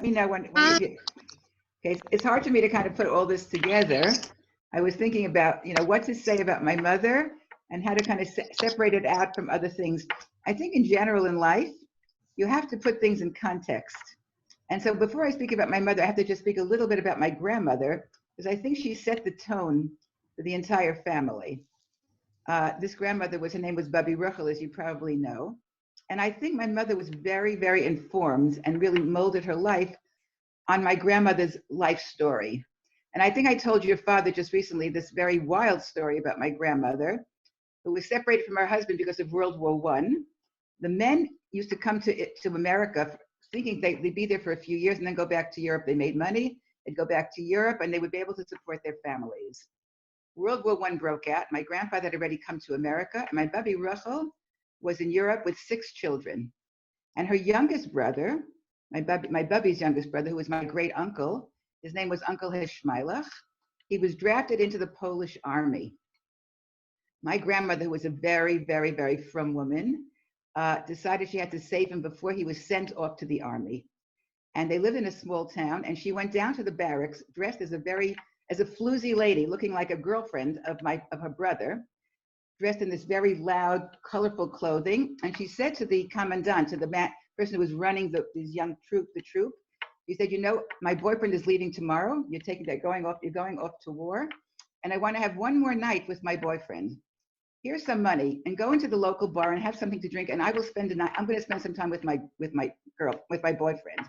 me know when you get, okay, it's hard for me to kind of put all this together. I was thinking about, what to say about my mother and how to kind of separate it out from other things. I think in general in life, you have to put things in context. And so before I speak about my mother, I have to just speak a little bit about my grandmother, because I think she set the tone for the entire family. This grandmother her name was Bubby, as you probably know. And I think my mother was very, very informed and really molded her life on my grandmother's life story. And I think I told your father just recently this very wild story about my grandmother, who was separated from her husband because of World War One. The men used to come to America thinking they'd be there for a few years and then go back to Europe. They made money, they'd go back to Europe, and they would be able to support their families. World War One broke out. My grandfather had already come to America, and my Bubby Russell was in Europe with 6 children. And her youngest brother, my Bubby's youngest brother, who was my great uncle, his name was Uncle Hishmailach. He was drafted into the Polish army. My grandmother, who was a very, very, very frum woman, decided she had to save him before he was sent off to the army. And they lived in a small town, and she went down to the barracks dressed as a floozy lady, looking like a girlfriend of her brother, dressed in this very loud, colorful clothing. And she said to the commandant, to the person who was running the troop, he said, my boyfriend is leaving tomorrow. You're going off to war. And I want to have one more night with my boyfriend. Here's some money, and go into the local bar and have something to drink. And I will spend the night. I'm going to spend some time with my boyfriend.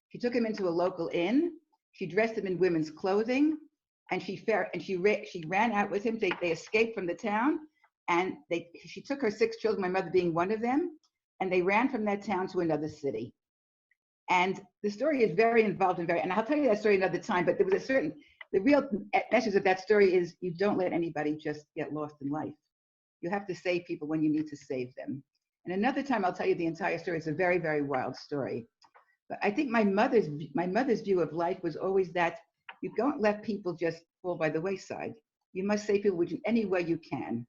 She took him into a local inn. She dressed him in women's clothing, and she ran out with him. They escaped from the town, and she took her 6 children, my mother being one of them, and they ran from that town to another city. And the story is very involved and I'll tell you that story another time. But there was the real message of that story is you don't let anybody just get lost in life. You have to save people when you need to save them. And another time I'll tell you the entire story. It's a very, very wild story. But I think my mother's view of life was always that you don't let people just fall by the wayside. You must save people in any way you can.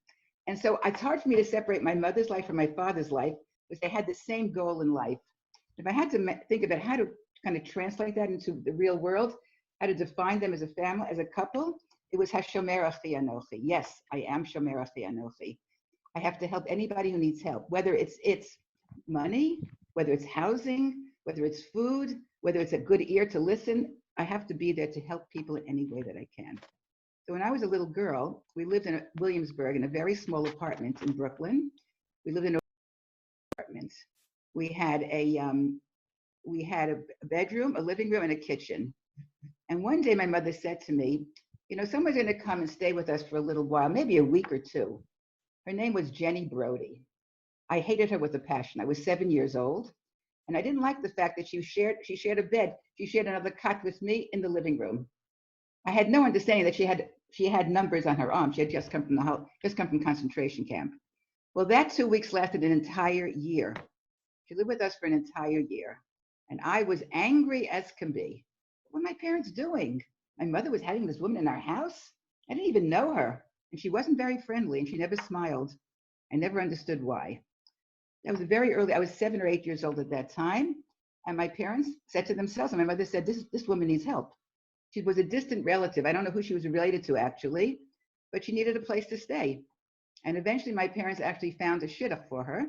And so it's hard for me to separate my mother's life from my father's life because they had the same goal in life. If I had to think about how to kind of translate that into the real world, how to define them as a family, as a couple, it was Hashomer Achi Anochi. Yes, I am Shomer Achi Anochi. I have to help anybody who needs help, whether it's money, whether it's housing, whether it's food, whether it's a good ear to listen. I have to be there to help people in any way that I can. So when I was a little girl, we lived in Williamsburg in a very small apartment in Brooklyn. We lived in an apartment. We had a bedroom, a living room, and a kitchen. And one day my mother said to me, someone's going to come and stay with us for a little while, maybe a week or two. Her name was Jenny Brody. I hated her with a passion. I was 7 years old, and I didn't like the fact that she shared a bed. She shared another cot with me in the living room. I had no understanding that she had numbers on her arm. She had just come from concentration camp. Well, that 2 weeks lasted an entire year. She lived with us for an entire year. And I was angry as can be. What were my parents doing? My mother was having this woman in our house. I didn't even know her. And she wasn't very friendly, and she never smiled. I never understood why. That was very early. I was 7 or 8 years old at that time. And my parents said to themselves, and my mother said, this woman needs help. She was a distant relative. I don't know who she was related to, actually, but she needed a place to stay. And eventually my parents actually found a shidduch for her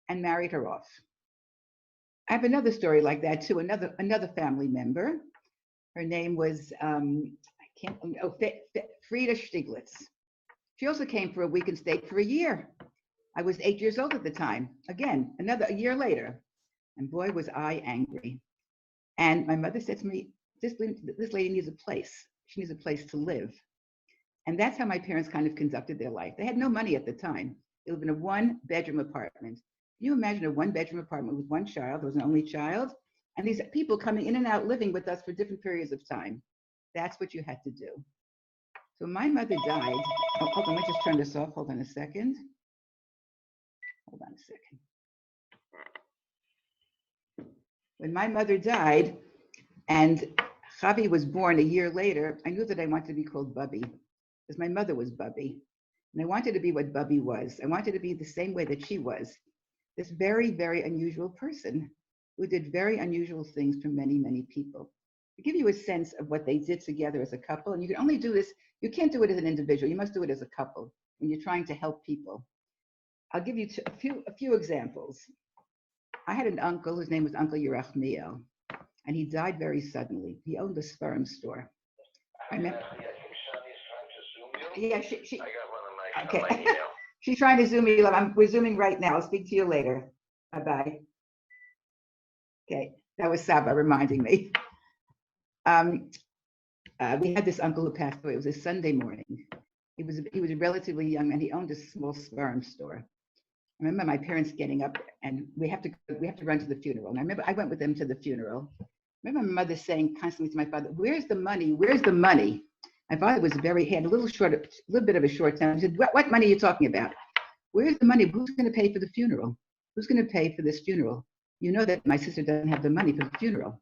and married her off. I have another story like that too, another family member. Her name was, Frida Stieglitz. She also came for a week and stayed for a year. I was 8 years old at the time. Again, a year later. And boy, was I angry. And my mother said to me, this lady needs a place. She needs a place to live. And that's how my parents kind of conducted their life. They had no money at the time. They lived in a 1-bedroom apartment. Can you imagine a 1-bedroom apartment with one child? There was an only child. And these people coming in and out living with us for different periods of time. That's what you had to do. So my mother died. Oh, hold on, let me just turn this off. Hold on a second. When my mother died and Javi was born a year later, I knew that I wanted to be called Bubby because my mother was Bubby. And I wanted to be what Bubby was. I wanted to be the same way that she was. This very, very unusual person. who did very unusual things for many, many people. To give you a sense of what they did together as a couple, and you can only do this, you can't do it as an individual, you must do it as a couple when you're trying to help people. I'll give you a few examples. I had an uncle whose name was Uncle Yerachmiel, and he died very suddenly. He owned a sperm store. I remember. Yeah, she. I got one on my okay. Email. She's trying to Zoom me. We're Zooming right now. I'll speak to you later. Bye-bye. Okay, that was Saba reminding me. We had this uncle who passed away. It was a Sunday morning. He was a relatively young man. He owned a small sperm store. I remember my parents getting up, and we have to run to the funeral. And I remember I went with them to the funeral. I remember my mother saying constantly to my father, "Where's the money? Where's the money?" My father was he had a little bit of a short temper. He said, "What money are you talking about? Where's the money? Who's going to pay for the funeral? Who's going to pay for this funeral? You know that my sister doesn't have the money for the funeral."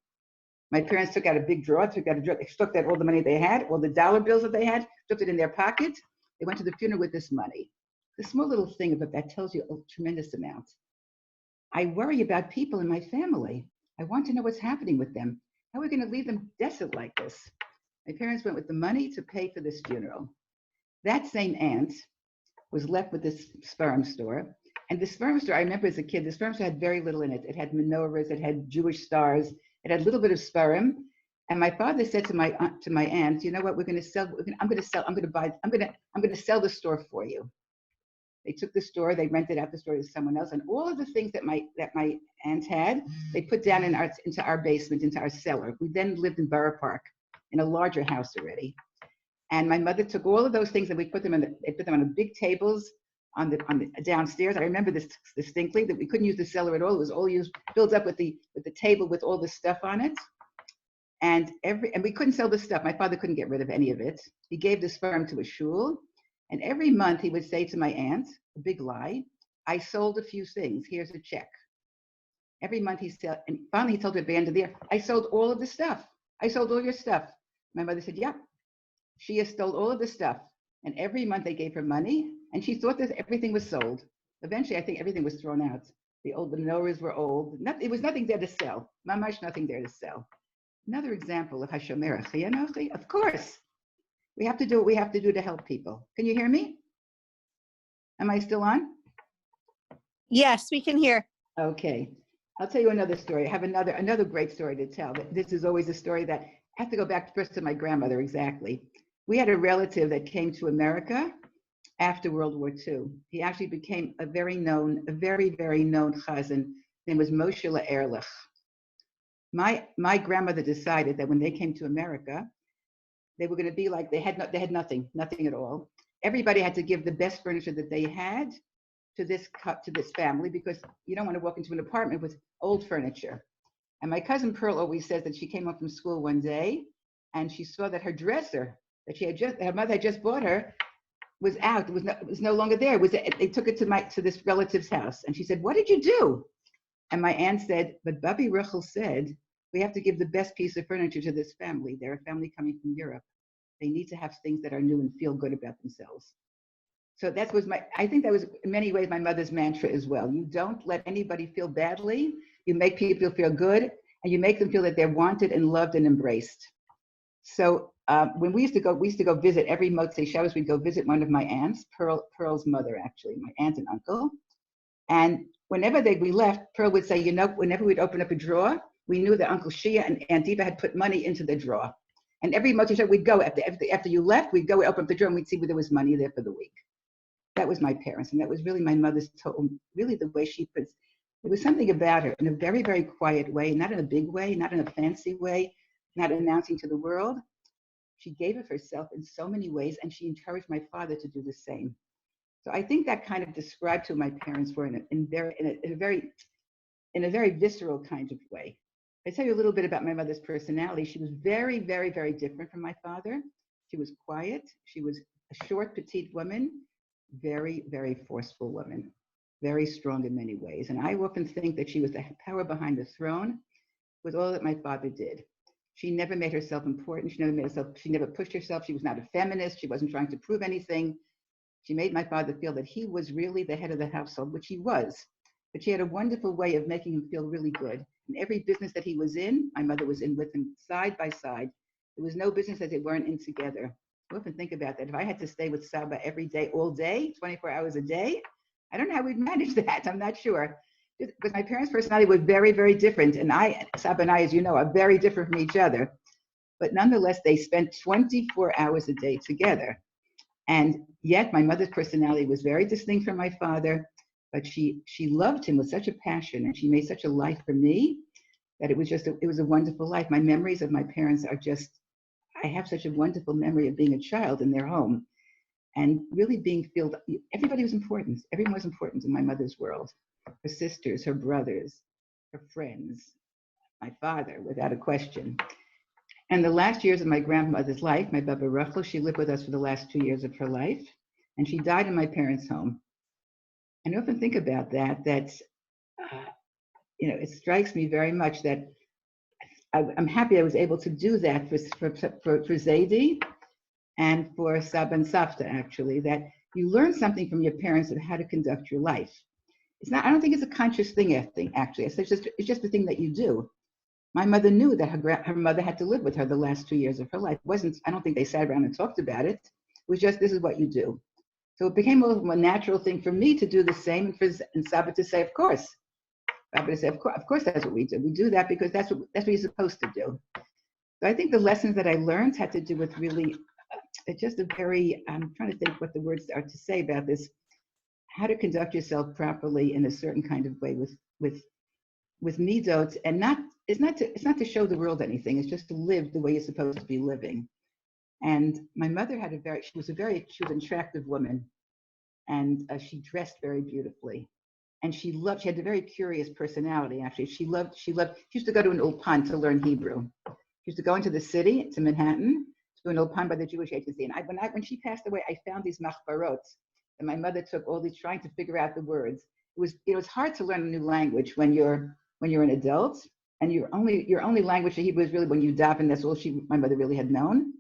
My parents took out a big drawer, they took out all the money they had, all the dollar bills that they had, took it in their pocket. They went to the funeral with this money. The small little thing, but that tells you a tremendous amount. I worry about people in my family. I want to know what's happening with them. How are we going to leave them desolate like this? My parents went with the money to pay for this funeral. That same aunt was left with this sperm store. And the sperm store, I remember as a kid, the sperm store had very little in it. It had menorahs, it had Jewish stars, it had a little bit of sperm. And my father said to my aunt, "You know what? We're going to sell. I'm going to sell the store for you." They took the store, they rented out the store to someone else, and all of the things that my aunt had, they put down into our basement, into our cellar. We then lived in Borough Park, in a larger house already. And my mother took all of those things and they put them on the big tables on the downstairs. I remember this distinctly, that we couldn't use the cellar at all. It was all filled up with the table with all the stuff on it. And we couldn't sell the stuff. My father couldn't get rid of any of it. He gave the sperm to a shul. And every month he would say to my aunt, a big lie, "I sold a few things. Here's a check." Every month he said, and finally he told her at the end of the year, "I sold all of the stuff. I sold all your stuff." My mother said, "Yep, she has stole all of the stuff." And every month they gave her money, and she thought that everything was sold. Eventually, I think everything was thrown out. The menorahs were old. It was nothing there to sell. Mamash, nothing there to sell. Another example of Hashomer Achiyanochi. Of course, we have to do what we have to do to help people. Can you hear me? Am I still on? Yes, we can hear. Okay. I'll tell you another story. I have another great story to tell. This is always a story that I have to go back first to my grandmother, exactly. We had a relative that came to America after World War II. He actually became a very, very known chazan. His name was Moshe Ehrlich. My grandmother decided that when they came to America, they were going to be like, they had nothing at all. Everybody had to give the best furniture that they had to this family, because you don't want to walk into an apartment with old furniture. And my cousin Pearl always says that she came home from school one day and she saw that her dresser that her mother had just bought her was out. It was no longer there. They took it to this relative's house, and she said, "What did you do?" And my aunt said, "But Bubby Ruchel said we have to give the best piece of furniture to this family. They're a family coming from Europe. They need to have things that are new and feel good about themselves." So I think that was in many ways my mother's mantra as well. You don't let anybody feel badly. You make people feel good, and you make them feel that they're wanted and loved and embraced. So when we used to go visit every Motzei Shabbos, we'd go visit one of my aunts, Pearl's mother, actually, my aunt and uncle. And whenever we left, Pearl would say, whenever we'd open up a drawer, we knew that Uncle Shia and Aunt Eva had put money into the drawer. And every Motzei Shabbos, we'd go, after you left, we'd go open up the drawer and we'd see where there was money there for the week. That was my parents, and that was really my mother's really the way she puts. There was something about her in a very, very quiet way, not in a big way, not in a fancy way, not announcing to the world. She gave of herself in so many ways, and she encouraged my father to do the same. So I think that kind of described who my parents were in a very visceral kind of way. I tell you a little bit about my mother's personality. She was very, very, very different from my father. She was quiet. She was a short, petite woman. Very, very forceful woman, very strong in many ways. And I often think that she was the power behind the throne with all that my father did. She never made herself important. She never pushed herself. She was not a feminist. She wasn't trying to prove anything. She made my father feel that he was really the head of the household, which he was. But she had a wonderful way of making him feel really good. In every business that he was in, my mother was in with him side by side. There was no business that they weren't in together. I often think about that. If I had to stay with Saba every day, all day, 24 hours a day, I don't know how we'd manage that. I'm not sure. Because my parents' personality was very, very different. And Saba and I, as you know, are very different from each other. But nonetheless, they spent 24 hours a day together. And yet my mother's personality was very distinct from my father, but she loved him with such a passion, and she made such a life for me that it was it was a wonderful life. My memories of my parents are just, I have such a wonderful memory of being a child in their home and really being filled. Everybody was important. Everyone was important in my mother's world. Her sisters, her brothers, her friends, my father, without a question. And the last years of my grandmother's life, my Baba Rachel, she lived with us for the last 2 years of her life, and she died in my parents' home. And I often think about that, it strikes me very much that I'm happy I was able to do that for Zaidi and for Saba and Safta, actually, that you learn something from your parents of how to conduct your life. It's not, I don't think it's a conscious thing, actually. It's just the thing that you do. My mother knew that her mother had to live with her the last 2 years of her life. I don't think they sat around and talked about it. It was just, this is what you do. So it became a little more natural thing for me to do the same, and Saba to say, of course. Saba to say, of course, that's what we do. We do that because that's what you're supposed to do. So I think the lessons that I learned had to do with really just a very, I'm trying to think what the words are to say about this, how to conduct yourself properly in a certain kind of way with midot, and it's not to show the world anything. It's just to live the way you're supposed to be living. And my mother she was an attractive woman, and she dressed very beautifully. And she had a very curious personality, actually. She used to go to an ulpan to learn Hebrew. She used to go into the city, to Manhattan, to an ulpan by the Jewish Agency. And when she passed away, I found these machbarot, and my mother took all these, trying to figure out the words. It was hard to learn a new language when you're an adult, and your only language to Hebrew is really when you daven. That's all my mother really had known.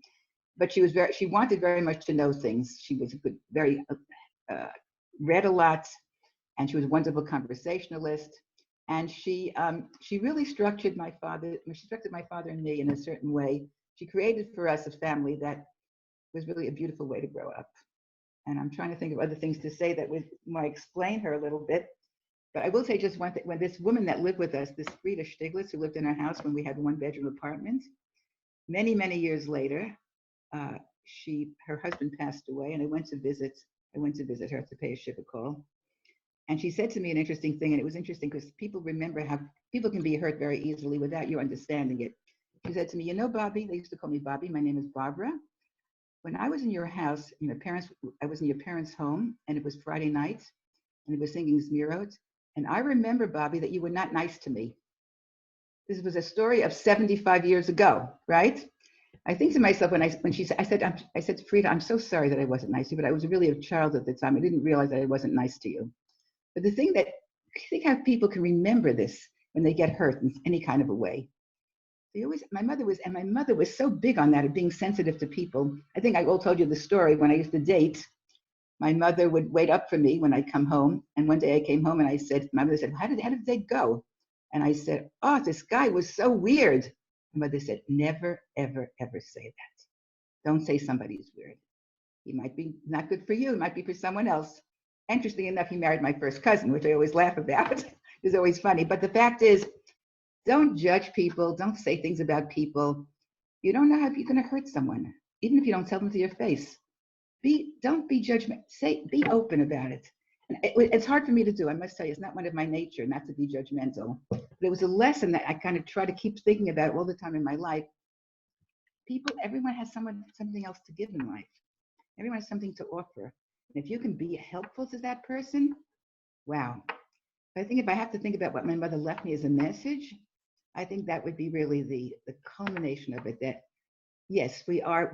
But she wanted very much to know things. She was read a lot, and she was a wonderful conversationalist. And she really structured my father and me in a certain way. She created for us a family that was really a beautiful way to grow up. And I'm trying to think of other things to say that might explain her a little bit. But I will say just one thing. When this woman that lived with us, this Frida Stiglitz, who lived in our house when we had 1-bedroom apartment, many, many years later, her husband passed away, and I went to visit her to pay a shiva call. And she said to me an interesting thing, and it was interesting because people remember how people can be hurt very easily without you understanding it. She said to me, Bobby, they used to call me Bobby, my name is Barbara. When I was in your house, I was in your parents' home, and it was Friday night, and it was singing Zmirot. And I remember, Bobby, that you were not nice to me. This was a story of 75 years ago, right? I think to myself when she said, I said to Frida, I'm so sorry that I wasn't nice to you, but I was really a child at the time. I didn't realize that I wasn't nice to you. But the thing that, I think how people can remember this when they get hurt in any kind of a way. My mother was so big on that, of being sensitive to people. I think I all told you the story when I used to date. My mother would wait up for me when I'd come home. And one day I came home and my mother said, how did the date go? And I said, oh, this guy was so weird. My mother said, never, ever, ever say that. Don't say somebody's weird. He might be not good for you. It might be for someone else. Interesting enough, he married my first cousin, which I always laugh about. It's always funny. But the fact is, don't judge people. Don't say things about people. You don't know how you're going to hurt someone, even if you don't tell them to your face. Don't be judgmental. Be open about it. And it's hard for me to do. I must tell you, it's not one of my nature not to be judgmental. But it was a lesson that I kind of try to keep thinking about all the time in my life. Everyone has something else to give in life. Everyone has something to offer. And if you can be helpful to that person, wow. I think if I have to think about what my mother left me as a message, I think that would be really the culmination of it. That yes, we are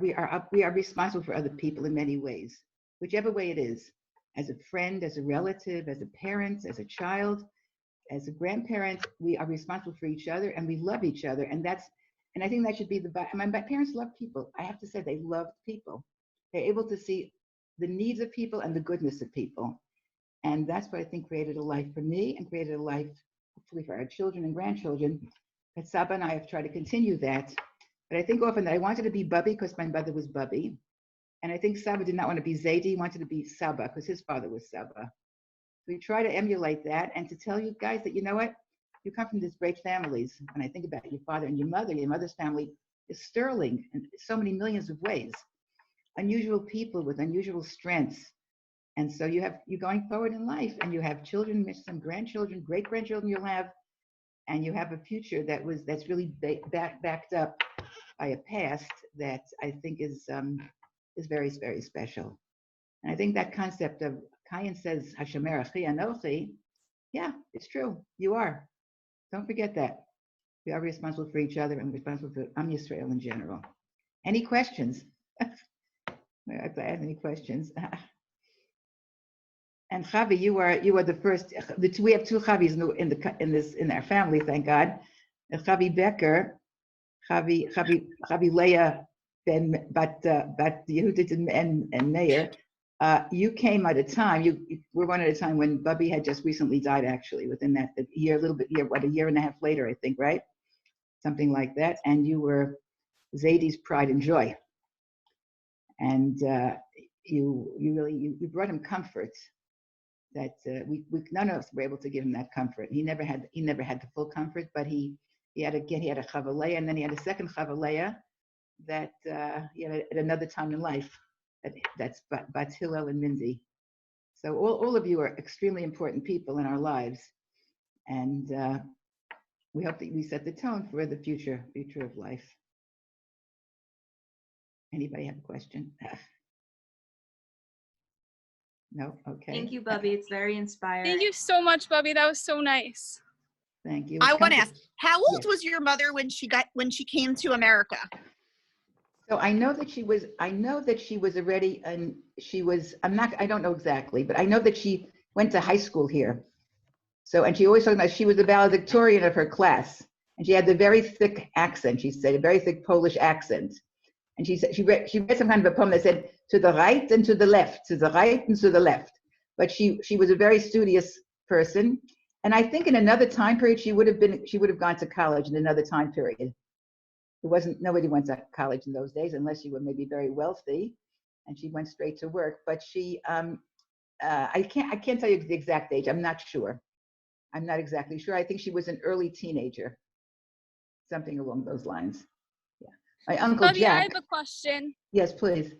responsible for other people in many ways, whichever way it is. As a friend, as a relative, as a parent, as a child, as a grandparent, we are responsible for each other, and we love each other. And I think that should be my parents love people. I have to say they loved people. They're able to see the needs of people and the goodness of people. And that's what I think created a life for me and created a life hopefully for our children and grandchildren. But Saba and I have tried to continue that. But I think often that I wanted to be Bubby because my mother was Bubby. And I think Saba did not want to be Zaidi, he wanted to be Saba because his father was Saba. We try to emulate that and to tell you guys that, you know what, you come from these great families. When I think about your father and your mother's family is sterling in so many millions of ways. Unusual people with unusual strengths. And so you're going forward in life and you have children, some grandchildren, great grandchildren you'll have, and you have a future that's really backed up by a past that I think is very, very special. And I think that concept of Kayin says, Hashemer Achi Anochi, yeah, it's true. You are. Don't forget that. We are responsible for each other and responsible for Am Yisrael in general. Any questions? If I have any questions. And Chavi, you are the first. We have two Chavis in our family, thank God. Chavi Becker, Chavi Leah, Ben Bat Yehudit and Meir. You came at a time. You were one at a time when Bubby had just recently died. Actually, within that year, a year and a half later, I think, right? Something like that. And you were Zadie's pride and joy. And you brought him comfort that we none of us were able to give him that comfort. He never had the full comfort, but he had a Chavalea, and then he had a second Chavalea that he had at another time in life. That's Bat Hillel and Mindy. So all of you are extremely important people in our lives, and we hope that we set the tone for the future of life. Anybody have a question? No? Okay. Thank you, Bubby. It's very inspiring. Thank you so much, Bubby. That was so nice. Thank you. I want to ask, how old Yes. was your mother when she came to America? So I know that she was already, and I don't know exactly, but I know that she went to high school here. So, and she always talked about, she was the valedictorian of her class, and she had the very thick accent, she said, a very thick Polish accent. And she said, she read some kind of a poem that said, to the right and to the left, to the right and to the left. But she was a very studious person. And I think in another time period, she would have gone to college in another time period. Nobody went to college in those days unless you were maybe very wealthy, and she went straight to work. But she, I can't tell you the exact age. I'm not sure. I'm not exactly sure. I think she was an early teenager, something along those lines. Yeah. My uncle Bubby, Jack. I have a question. Yes, please.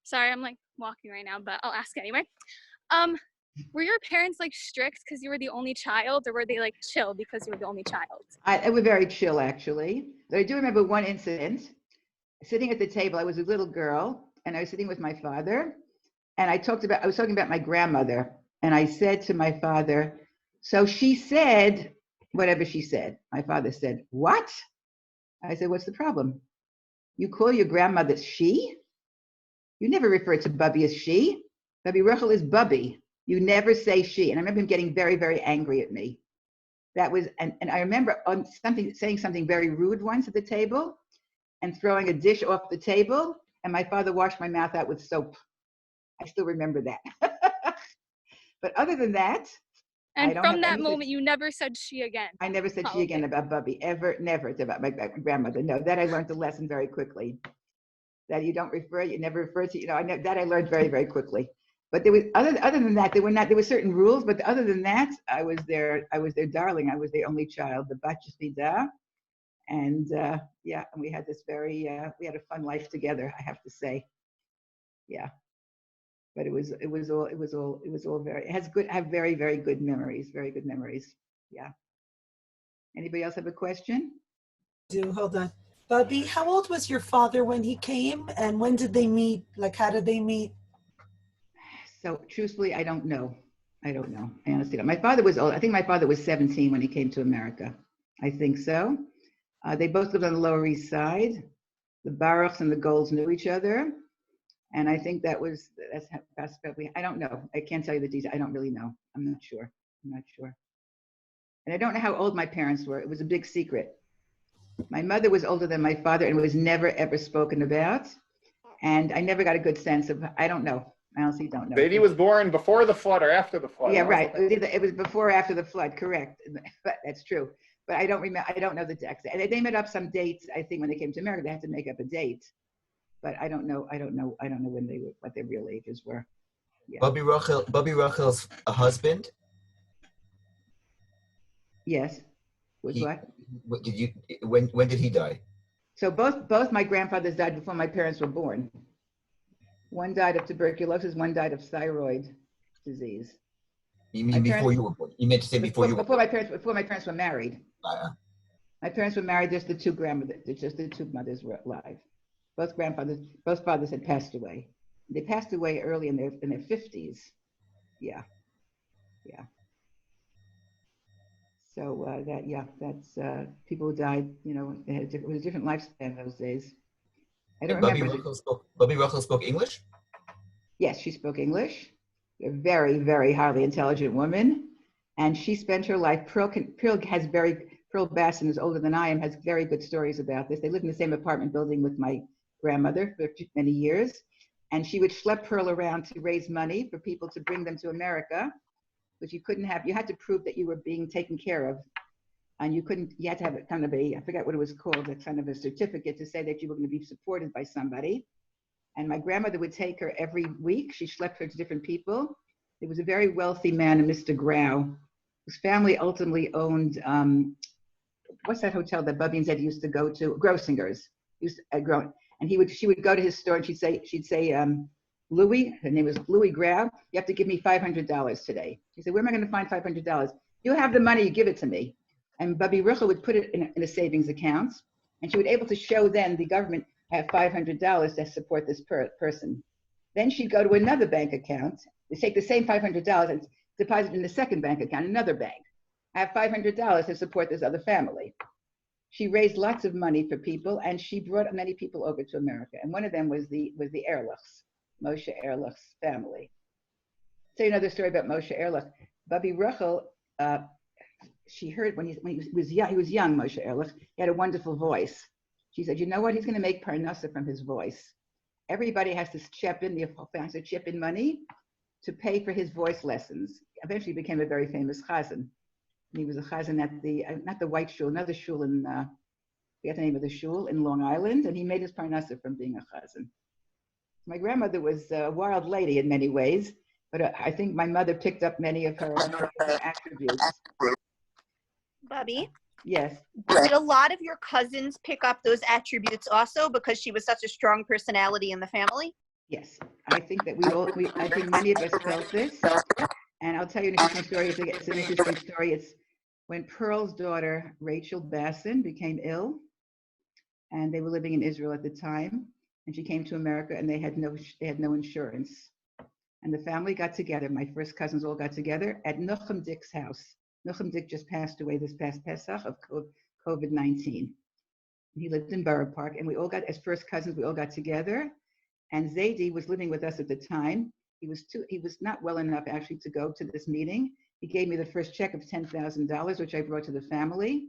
Sorry, I'm like walking right now, but I'll ask anyway. Were your parents like strict because you were the only child, or were they like chill because you were the only child? I was very chill, actually. But I do remember one incident. Sitting at the table, I was a little girl, and I was sitting with my father, and I was talking about my grandmother, and I said to my father, so she said, whatever she said. My father said, what? I said, what's the problem? You call your grandmother she? You never refer to Bubby as she. Bubby Rachel is Bubby. You never say she. And I remember him getting very, very angry at me. That was, and I remember saying something very rude once at the table and throwing a dish off the table, and my father washed my mouth out with soap. I still remember that. But other than that, and from that moment, you never said she again. I never said she again about Bubby, ever, never about my grandmother. No, that I learned the lesson very quickly. That you never refer to, that I learned very, very quickly. But there was other than that, there were certain rules, but other than that, I was their darling. I was their only child, the Bat Yefida. And yeah, and we had this we had a fun life together, I have to say. Yeah. But it was all very, I have very, very good memories, very good memories. Yeah. Anybody else have a question? Hold on. Bubby, how old was your father when he came, and when did they meet? Like, how did they meet? So truthfully, I don't know. I honestly don't. My father was old. I think my father was 17 when he came to America. I think so. They both lived on the Lower East Side. The Baruchs and the Golds knew each other. And I think that's probably, I don't know. I can't tell you the details. I don't really know. I'm not sure. And I don't know how old my parents were. It was a big secret. My mother was older than my father and was never, ever spoken about. And I never got a good sense of, I don't know. I honestly don't know. Baby was born before the flood or after the flood. Yeah, right. It was before or after the flood, correct. But that's true. But I don't remember. I don't know the dates. And they made up some dates. I think when they came to America, they had to make up a date. But I don't know. I don't know when they were, what their real ages were. Yeah. Bubby Rachel's husband. Yes. Was what? When did he die? So both my grandfathers died before my parents were born. One died of tuberculosis. One died of thyroid disease. You mean before you were born? You meant to say before you were born. Before my parents were married. My parents were married. Just the two mothers were alive. Both fathers had passed away. They passed away early in their 50s. Yeah. So that's people who died. You know, it was a different lifespan those days. I don't remember. Bubby Rachel spoke English? Yes, she spoke English. A very, very highly intelligent woman, and she spent her life. Pearl Basson is older than I am. Has very good stories about this. They lived in the same apartment building with my grandmother for many years, and she would schlep Pearl around to raise money for people to bring them to America, but you had to prove that you were being taken care of, and you had to have a kind of I forget what it was called, a kind of a certificate to say that you were going to be supported by somebody. And my grandmother would take her every week. She schlepped her to different people. There was a very wealthy man, Mr. Grau, whose family ultimately owned, what's that hotel that Bubby and Zed used to go to? Grossinger's. And she would go to his store and she'd say, Louis, her name was Louis Grau, you have to give me $500 today. She said, where am I going to find $500? You have the money, you give it to me. And Bubby Ruchel would put it in a savings account, and she would be able to show then the government, I have $500 to support this person. Then she'd go to another bank account, they take the same $500 and deposit in the second bank account, another bank. I have $500 to support this other family. She raised lots of money for people, and she brought many people over to America. And one of them was the Ehrlichs, Moshe Ehrlich's family. I'll tell you another story about Moshe Ehrlich. Bubby Ruchel, she heard when he was young, Moshe Ehrlich, he had a wonderful voice. She said, you know what? He's going to make parnasa from his voice. Everybody has to chip in money to pay for his voice lessons. Eventually became a very famous chazan. He was a chazan at not the White Shul, another shul in, I forget the name of the shul, in Long Island, and he made his parnasa from being a chazan. My grandmother was a wild lady in many ways, but I think my mother picked up many of her attributes. Bubby, Yes. did a lot of your cousins pick up those attributes also because she was such a strong personality in the family? Yes, I think that I think many of us felt this. And I'll tell you an interesting story. It's an interesting story. It's when Pearl's daughter, Rachel Basson, became ill, and they were living in Israel at the time, and she came to America, and they had no insurance. And the family got together. My first cousins all got together at Nuchem Dick's house. Nuchem Dick just passed away this past Pesach of COVID-19. He lived in Borough Park, and we all got, as first cousins, we all got together. And Zaidi was living with us at the time. He was not well enough actually to go to this meeting. He gave me the first check of $10,000, which I brought to the family.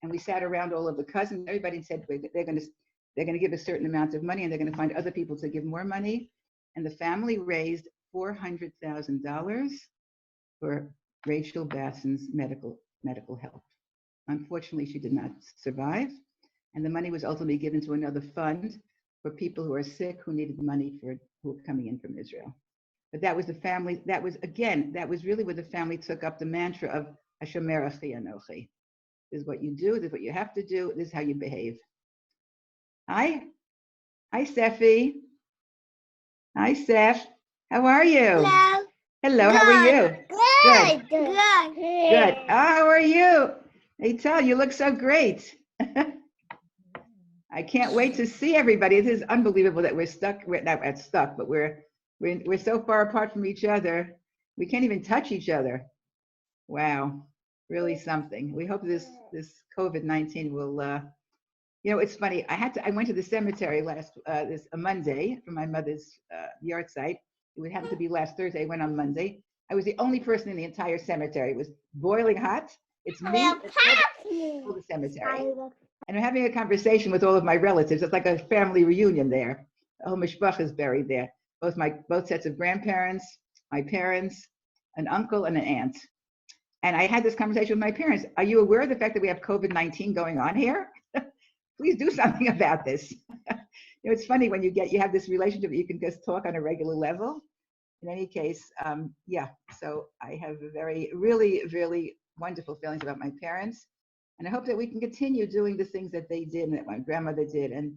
And we sat around, all of the cousins. Everybody said they're going to give a certain amount of money, and they're going to find other people to give more money. And the family raised $400,000 for Rachel Basson's medical help. Unfortunately, she did not survive, and the money was ultimately given to another fund for people who are sick, who needed money who were coming in from Israel. But that was the family. That was really where the family took up the mantra of Hashomer Achi Anochi. This is what you do. This is what you have to do. This is how you behave. Hi, Steffi. Hi, Steph. How are you? Hello. Hello. How are you? Good. Good. How are you? Hey, Tal, you look so great. I can't wait to see everybody. It is unbelievable that we're stuck. We're not stuck, but we're so far apart from each other. We can't even touch each other. Wow, really something. We hope this COVID-19 will. It's funny. I went to the cemetery a Monday for my mother's yard site. It happened to be last Thursday. I went on Monday. I was the only person in the entire cemetery. It was boiling hot. It's me. The cemetery. And I'm having a conversation with all of my relatives. It's like a family reunion there. The whole mishpach is buried there. both sets of grandparents, my parents, an uncle, and an aunt. And I had this conversation with my parents. Are you aware of the fact that we have COVID-19 going on here? Please do something about this. It's funny when you have this relationship that you can just talk on a regular level. In any case, yeah, so I have a really, really wonderful feelings about my parents. And I hope that we can continue doing the things that they did and that my grandmother did and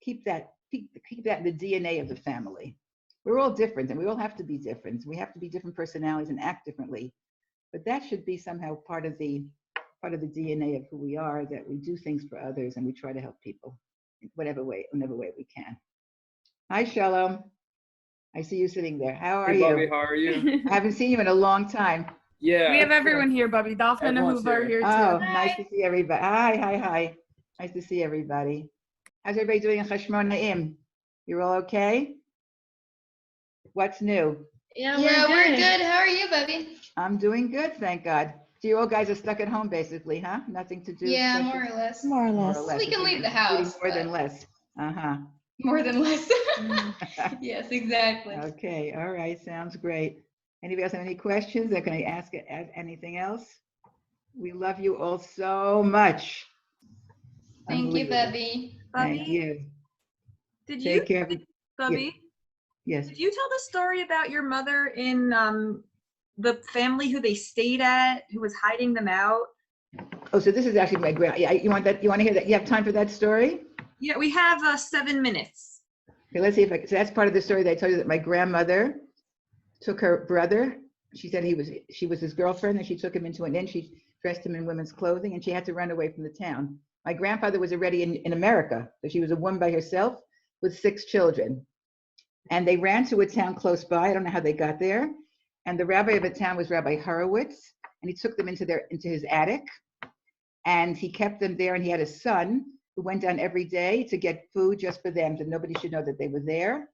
keep that in the DNA of the family. We're all different and we all have to be different. We have to be different personalities and act differently. But that should be somehow part of the DNA of who we are, that we do things for others and we try to help people in whatever way we can. Hi, Shalom. I see you sitting there. How are Hey, you? Bubby, how are you? I haven't seen you in a long time. Yeah. We have everyone here, Bubby. Daphne and Everyone's Ahuva are here. here Oh, too. nice to see everybody. Hi. Nice to see everybody. How's everybody doing in Chashmon Naim? You're all okay? What's new? Yeah, we're good. How are you, Bubby? I'm doing good, thank God. So you all guys are stuck at home basically, huh? Nothing to do? Yeah, special? more or less. More or More less. or less. We can leave the house. More but than less. Uh-huh. More than less. Yes, exactly. Okay, all right, sounds great. Anybody else have any questions, or can I ask anything else? We love you all so much. Thank you, Unbelievable. Bubby. Thank Bubby, you. did Take you, care. Bubby, Yes. did you tell the story about your mother in the family who they stayed at, who was hiding them out? Oh, so this is actually my grand. Yeah, you want that? You want to hear that? You have time for that story? Yeah, we have 7 minutes. Okay, let's see if so that's part of the story that I told you, that my grandmother took her brother. She said she was his girlfriend, and she took him into an inn. She dressed him in women's clothing, and she had to run away from the town. My grandfather was already in America, so she was a woman by herself with 6 children. And they ran to a town close by. I don't know how they got there. And the rabbi of the town was Rabbi Horowitz, and he took them into his attic, and he kept them there. And he had a son who went down every day to get food just for them, so nobody should know that they were there.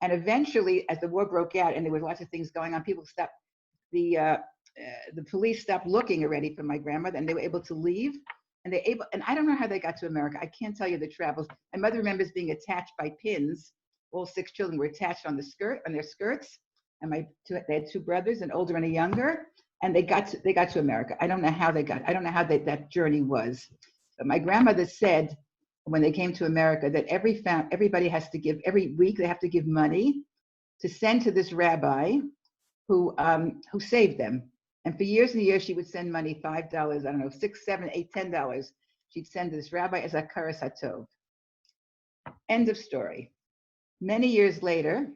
And eventually, as the war broke out and there were lots of things going on, people stopped. The police stopped looking already for my grandmother, and they were able to leave. And I don't know how they got to America. I can't tell you the travels. My mother remembers being attached by pins. All 6 children were attached on their skirts. And they had 2 brothers, an older and a younger, and they got to America. I don't know how that journey was. But my grandmother said when they came to America that everybody has to give, every week they have to give money to send to this rabbi who saved them. And for years and years, she would send money, $5, I don't know, $6, $7, $8, $10. She'd send to this rabbi as a karas hatov. End of story. Many years later,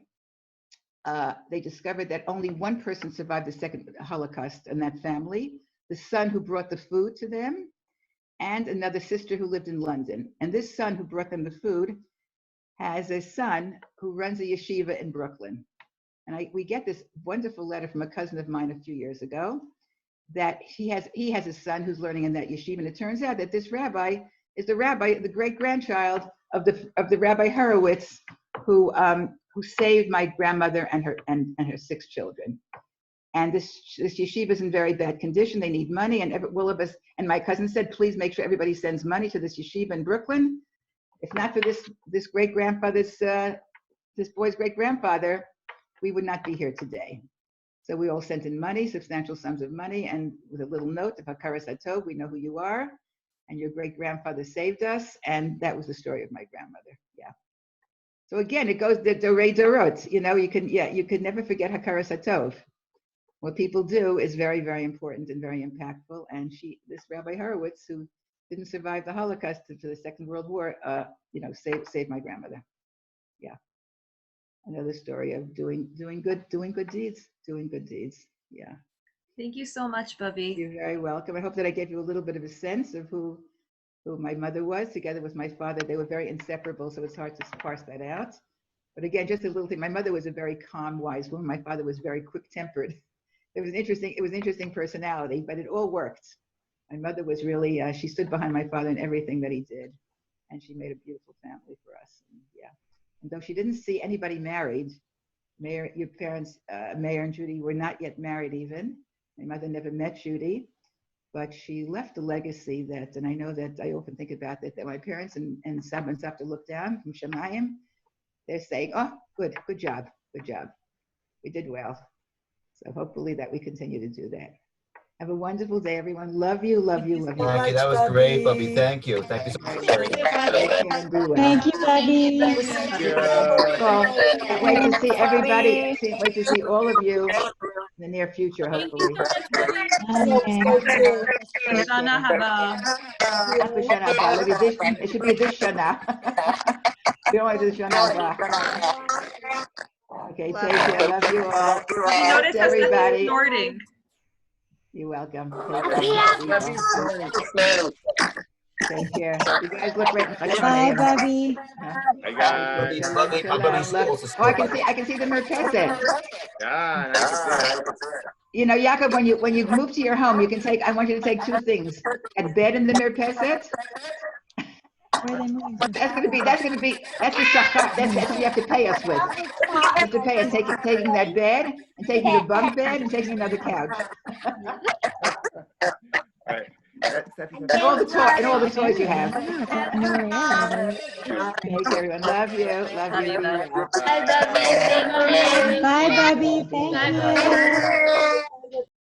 they discovered that only one person survived the second Holocaust in that family, the son who brought the food to them, and another sister who lived in London. And this son who brought them the food has a son who runs a yeshiva in Brooklyn. And we get this wonderful letter from a cousin of mine a few years ago that he has a son who's learning in that yeshiva. And it turns out that this rabbi is the great-grandchild of the Rabbi Horowitz who saved my grandmother and her 6 children. And this yeshiva is in very bad condition. They need money, and and my cousin said, please make sure everybody sends money to this yeshiva in Brooklyn. If not for this great-grandfather's, this boy's great-grandfather, we would not be here today. So we all sent in money, substantial sums of money, and with a little note of Hakaras Hatov, we know who you are, and your great-grandfather saved us, and that was the story of my grandmother. Yeah. So again, it goes the Dorei Dorot. You could never forget Hakaras Hatov. What people do is very, very important and very impactful. And this Rabbi Horowitz, who didn't survive the Holocaust to the Second World War, saved my grandmother. Yeah. Another story of doing good deeds. Yeah. Thank you so much, Bubby. You're very welcome. I hope that I gave you a little bit of a sense of who my mother was together with my father. They were very inseparable, so it's hard to parse that out. But again, just a little thing. My mother was a very calm, wise woman. My father was very quick-tempered. It was interesting personality, but it all worked. My mother was really, she stood behind my father in everything that he did, and she made a beautiful family for us. And yeah. And though she didn't see anybody married, your parents, Mayor and Judy, were not yet married even. My mother never met Judy, but she left a legacy that, and I know that I often think about that my parents and Saba and Savta look down from Shemayim. They're saying, oh, good job. Good job. We did well. So hopefully that we continue to do that. Have a wonderful day, everyone. Love you, love you, love you. Thank you. That was great, Bubby. Thank you. Thank you so much for sharing. And be well. Thank you, Bubby. Well, can't wait to see everybody. Wait to see all of you in the near future, hopefully. Shana Haba. Shana Haba. Maybe it should be this Shana. We don't want to do Shana Haba. Okay, take care. Love you all. You notice us everybody. snorting. You're welcome. Take care. You guys look right in front of me. Bye, Bubby. Hi guys. Oh, I can see the merpeset. Yeah, nice. You know, Jakob, when you move to your home, you can take. I want you to take two things: a bed and the merpeset. That's the shachar. That's what you have to pay us with. You have to pay us taking that bed and taking the bunk bed and taking another couch. Right. And all the toys you have. Thanks, everyone. Love you. Love you. Bye, Bubby. Thank you.